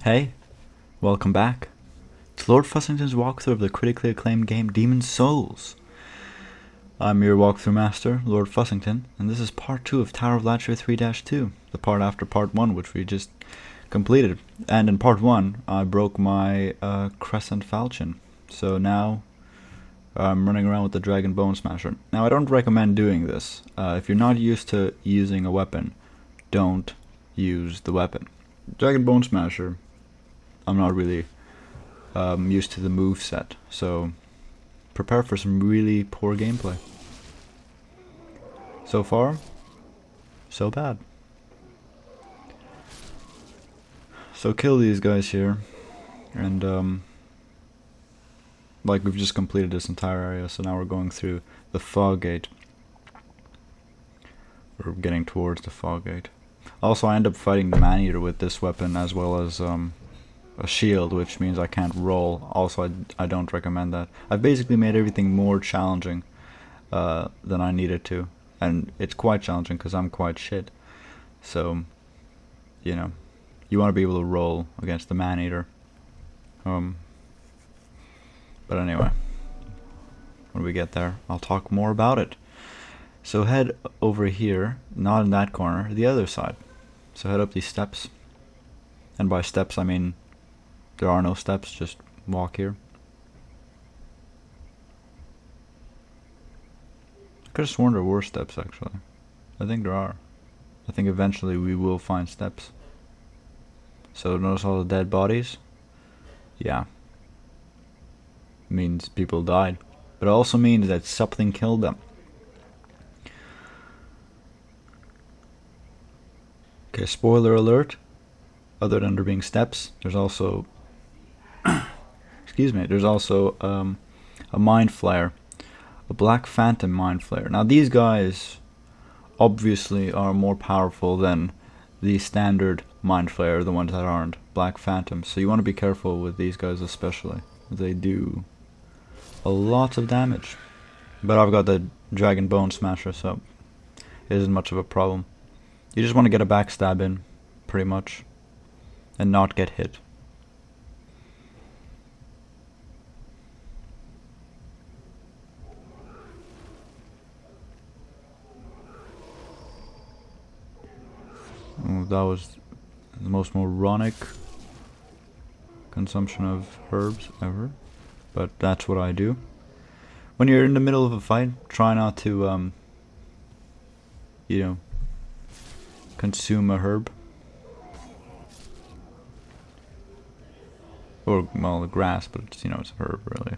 Hey, welcome back to Lord Fussington's walkthrough of the critically acclaimed game Demon's Souls. I'm your walkthrough master, Lord Fussington, and this is part 2 of Tower of Latria 3-2, the part after part 1 which we just completed. And in part 1 I broke my crescent falchion, so now I'm running around with the dragon bone smasher. Now I don't recommend doing this. If you're not used to using a weapon, don't use the weapon. Dragon bone smasher, I'm not really used to the move set, so prepare for some really poor gameplay. So far, so bad. So kill these guys here, and like we've just completed this entire area, so now we're going through the fog gate. We're getting towards the fog gate. Also, I end up fighting the Maneater with this weapon as well as a shield, which means I can't roll. Also, I don't recommend that. I've basically made everything more challenging than I needed to, and it's quite challenging because I'm quite shit. So, you know, you want to be able to roll against the Maneater. But anyway, when we get there, I'll talk more about it. So head over here, not in that corner, the other side. So head up these steps, and by steps I mean there are no steps, just walk here. I could have sworn there were steps actually. I think there are. I think eventually we will find steps. So notice all the dead bodies? Yeah. Means people died. But it also means that something killed them. Okay, spoiler alert. Other than there being steps, there's also excuse me, there's also a mind flayer, a black phantom mind flayer. Now these guys obviously are more powerful than the standard mind flayer, the ones that aren't black phantoms. So you want to be careful with these guys especially. They do a lot of damage. But I've got the dragon bone smasher, so it isn't much of a problem. You just want to get a backstab in, pretty much, and not get hit. Oh, that was the most moronic consumption of herbs ever, but that's what I do. When you're in the middle of a fight, try not to, you know, consume a herb. Or, well, a grass, but it's, you know, it's a herb, really.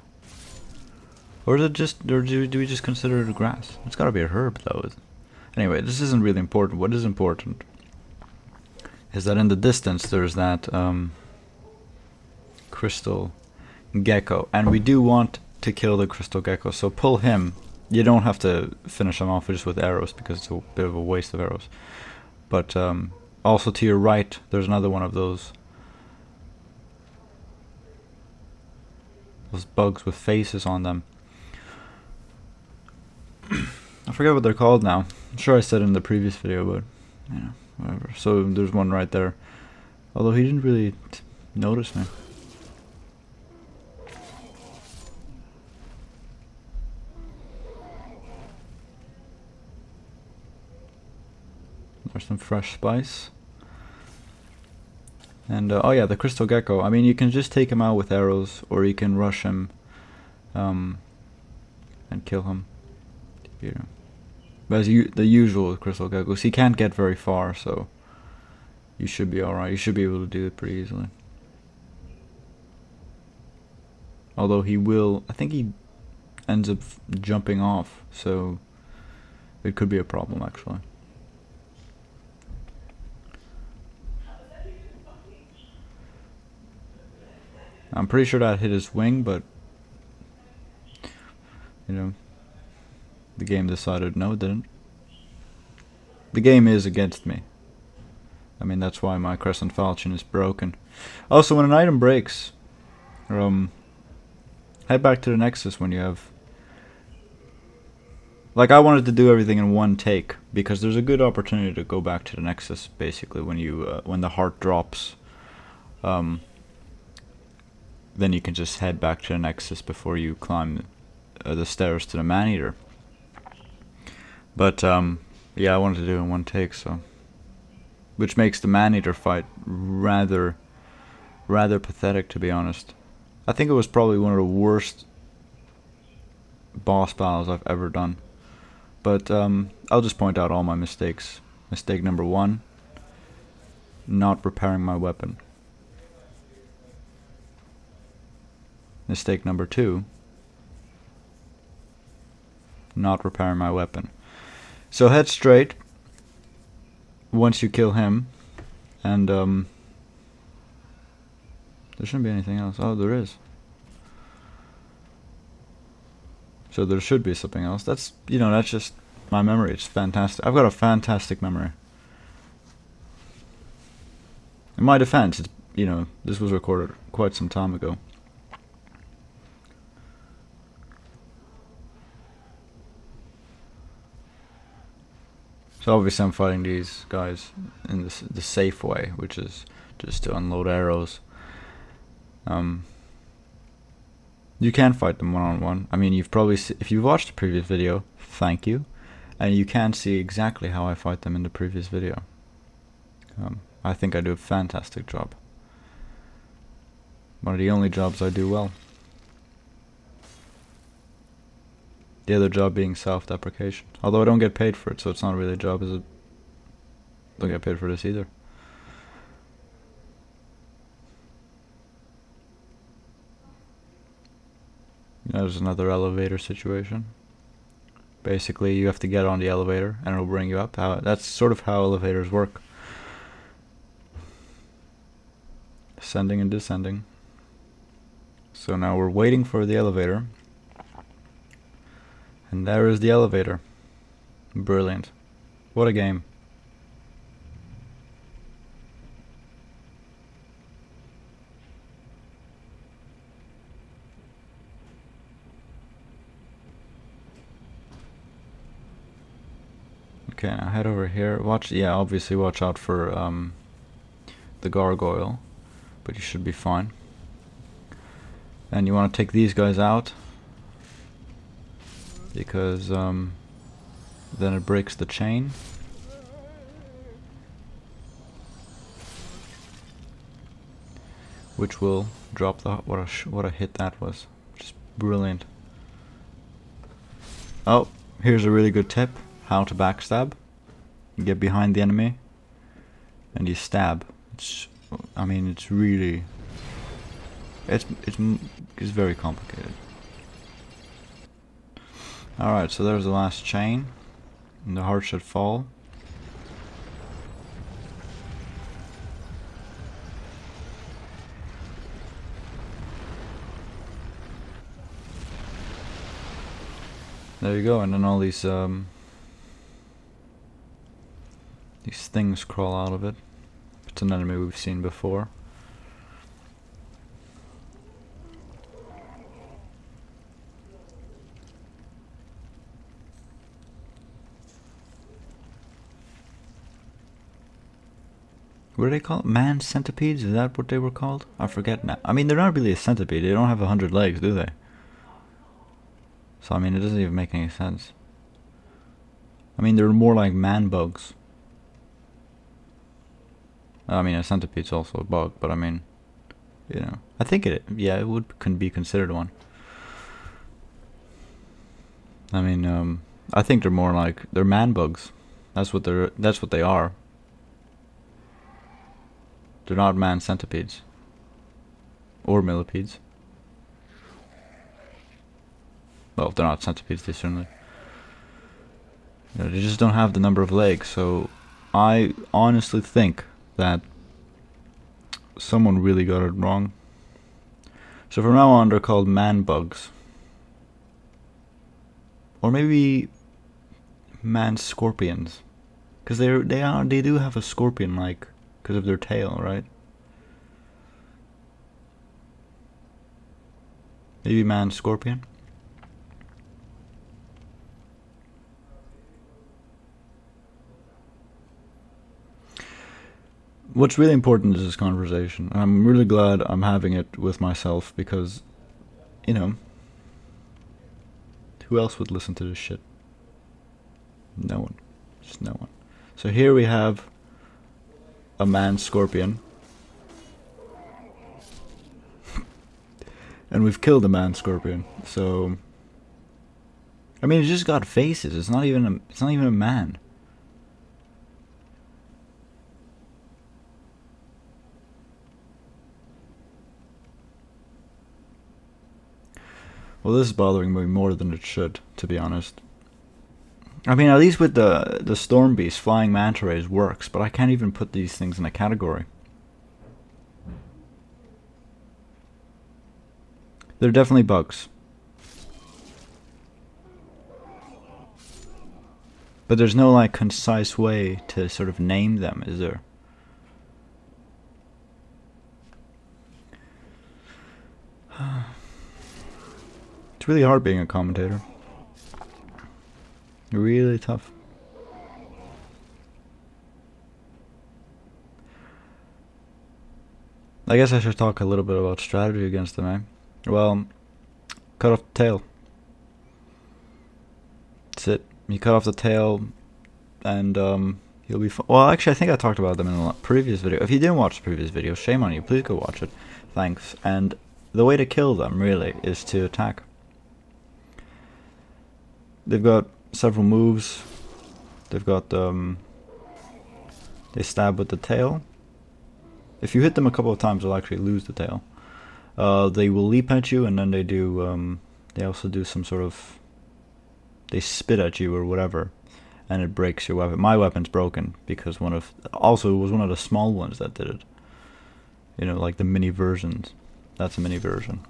Or is it just, or do we just consider it a grass? It's gotta be a herb, though. Anyway, this isn't really important. What is important is that in the distance there's that crystal gecko, and we do want to kill the crystal gecko, so pull him. You don't have to finish him off just with arrows because it's a bit of a waste of arrows. But also to your right there's another one of those bugs with faces on them. I forget what they're called now. I'm sure I said it in the previous video, but you know, whatever. So there's one right there, although he didn't really notice me. There's some fresh spice. And oh yeah, the crystal gecko. I mean, you can just take him out with arrows, or you can rush him and kill him. You know, but as the usual with crystal geckos, he can't get very far, so you should be alright. You should be able to do it pretty easily. Although he will, I think he ends up jumping off, so it could be a problem actually. I'm pretty sure that hit his wing, but you know, the game decided no, it didn't. The game is against me. I mean, that's why my crescent falchion is broken. Also, when an item breaks, head back to the Nexus when you have. Like, I wanted to do everything in one take because there's a good opportunity to go back to the Nexus basically when you when the heart drops then you can just head back to the Nexus before you climb the stairs to the Maneater. But yeah, I wanted to do it in one take, so which makes the Maneater fight rather pathetic, to be honest. I think it was probably one of the worst boss battles I've ever done. But I'll just point out all my mistakes. Mistake number 1, not repairing my weapon. Mistake number 2, not repairing my weapon. So head straight once you kill him, and there shouldn't be anything else. Oh, there is. So there should be something else. That's, you know, that's just my memory. It's fantastic. I've got a fantastic memory. In my defense, it's, you know, this was recorded quite some time ago. So obviously I'm fighting these guys in the safe way, which is just to unload arrows. You can fight them one-on-one. I mean, you've probably if you've watched the previous video, thank you, and you can see exactly how I fight them in the previous video. I think I do a fantastic job. One of the only jobs I do well. The other job being self-deprecation. Although I don't get paid for it, so it's not really a job, is it? Don't get paid for this either. There's another elevator situation. Basically, you have to get on the elevator and it'll bring you up. That's sort of how elevators work. Ascending and descending. So now we're waiting for the elevator. And there is the elevator. Brilliant. What a game. Okay, now head over here. Obviously watch out for the gargoyle, but you should be fine. And you want to take these guys out, because then it breaks the chain. Which will drop the what a hit that was. Just brilliant. Oh, here's a really good tip. How to backstab. You get behind the enemy and you stab. I mean, it's really it's very complicated. Alright, so there's the last chain, and the heart should fall. There you go, and then all these things crawl out of it. It's an enemy we've seen before. What do they call it? Man centipedes? Is that what they were called? I forget now. I mean, they're not really a centipede. They don't have 100 legs, do they? So I mean, it doesn't even make any sense. I mean, they're more like man bugs. I mean, a centipede's also a bug, but I mean, you know, I think it can be considered one. I mean, I think they're more like, they're man bugs. That's what they are. They're not man centipedes. Or millipedes. Well, if they're not centipedes, they certainly. You know, they just don't have the number of legs, so I honestly think that someone really got it wrong. So from now on, they're called man bugs. Or maybe man scorpions. Because they do have a scorpion like, because of their tail, right? Maybe man scorpion. what's really important is this conversation. I'm really glad I'm having it with myself because, you know, who else would listen to this shit? No one. Just no one. So here we have a man scorpion. And we've killed a man scorpion. So I mean, it's just got faces. It's not even a man. Well, this is bothering me more than it should, to be honest. I mean, at least with the storm beast, flying manta rays works, but I can't even put these things in a category. They're definitely bugs. But there's no, like, concise way to sort of name them, is there? It's really hard being a commentator. Really tough. I guess I should talk a little bit about strategy against them, eh? Well, cut off the tail. That's it. You cut off the tail, and you'll be fine. Well, actually, I think I talked about them in the previous video. If you didn't watch the previous video, shame on you. Please go watch it. Thanks. And the way to kill them, really, is to attack. They've got several moves. They've got they stab with the tail. If you hit them a couple of times, they'll actually lose the tail. They will leap at you, and then they do. They also do some sort of. They spit at you or whatever, and it breaks your weapon. My weapon's broken because also it was one of the small ones that did it. You know, like the mini versions. That's a mini version.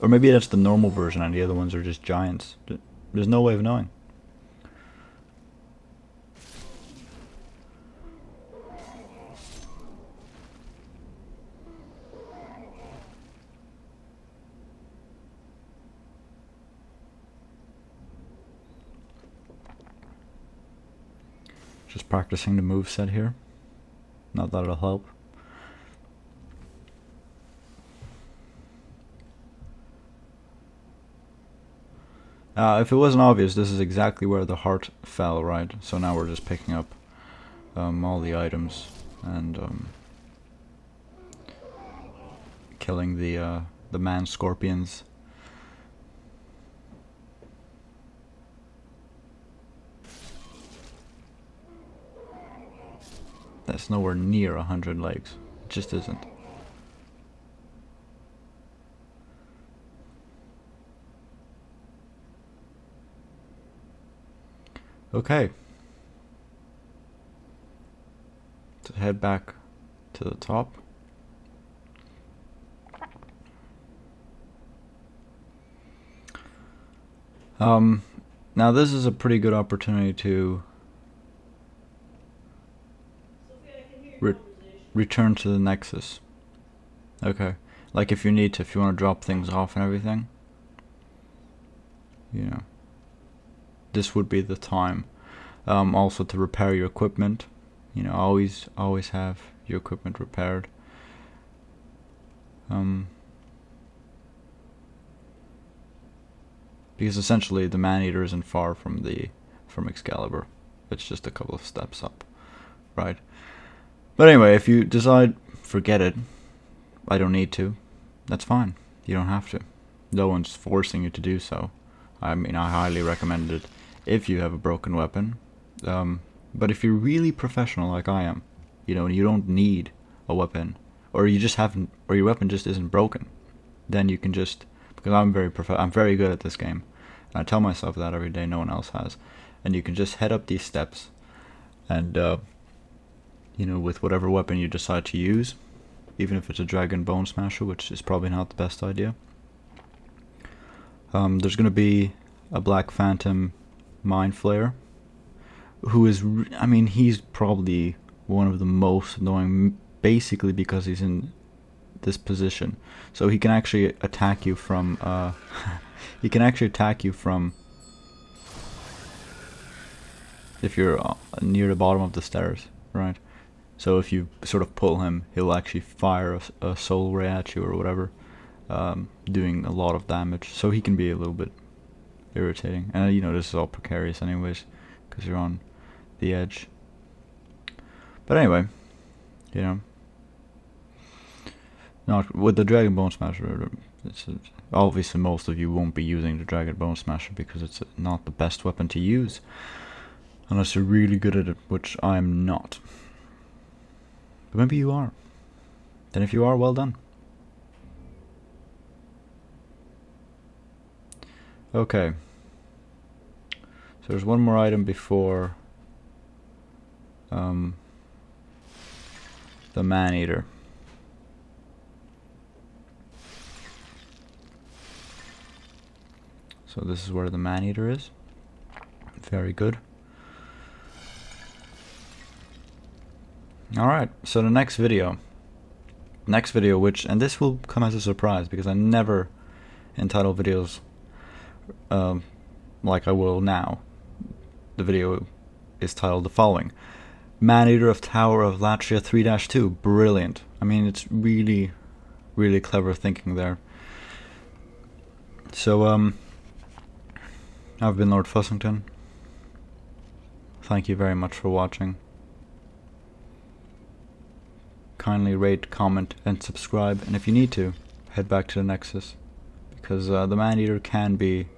Or maybe that's the normal version, and the other ones are just giants. There's no way of knowing. Just practicing the moveset here. Not that it'll help. If it wasn't obvious, this is exactly where the heart fell, right? So now we're just picking up all the items and killing the man scorpions. That's nowhere near 100 legs. It just isn't. Okay. To head back to the top. Now this is a pretty good opportunity to return to the Nexus. Okay. Like if you need to, if you want to drop things off and everything. You know. This would be the time. Also to repair your equipment. You know, always have your equipment repaired. Because essentially the Maneater isn't far from Excalibur. It's just a couple of steps up. Right? But anyway, if you decide, forget it, I don't need to, that's fine. You don't have to. No one's forcing you to do so. I mean, I highly recommend it if you have a broken weapon. But if you're really professional like I am, you know, and you don't need a weapon, or you just haven't, or your weapon just isn't broken, then you can just, because I'm very good at this game, and I tell myself that every day, no one else has, and you can just head up these steps, and you know, with whatever weapon you decide to use, even if it's a dragon bone smasher, which is probably not the best idea. There's going to be a black phantom mind flayer, who is, I mean, he's probably one of the most annoying, basically because he's in this position. So he can actually attack you from, if you're near the bottom of the stairs, right? So if you sort of pull him, he'll actually fire a soul ray at you or whatever, doing a lot of damage. So he can be a little bit irritating. And you know, this is all precarious anyways, because you're on the edge. But anyway, you know, not with the Dragon Bone Smasher. Obviously, most of you won't be using the Dragon Bone Smasher because it's not the best weapon to use, unless you're really good at it, which I'm not. But maybe you are. Then if you are, well done. Okay. So there's one more item before the Maneater. So this is where the Maneater is. Very good. Alright, so the next video, which, and this will come as a surprise because I never entitle videos like I will now. The video is titled the following: Maneater of Tower of Latria 3-2. Brilliant. I mean, it's really, really clever thinking there. So, I've been Lord Fussington. Thank you very much for watching. Kindly rate, comment, and subscribe, and if you need to, head back to the Nexus, because the Maneater can be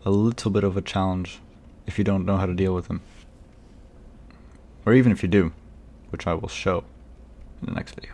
a little bit of a challenge if you don't know how to deal with them. Or even if you do, which I will show in the next video.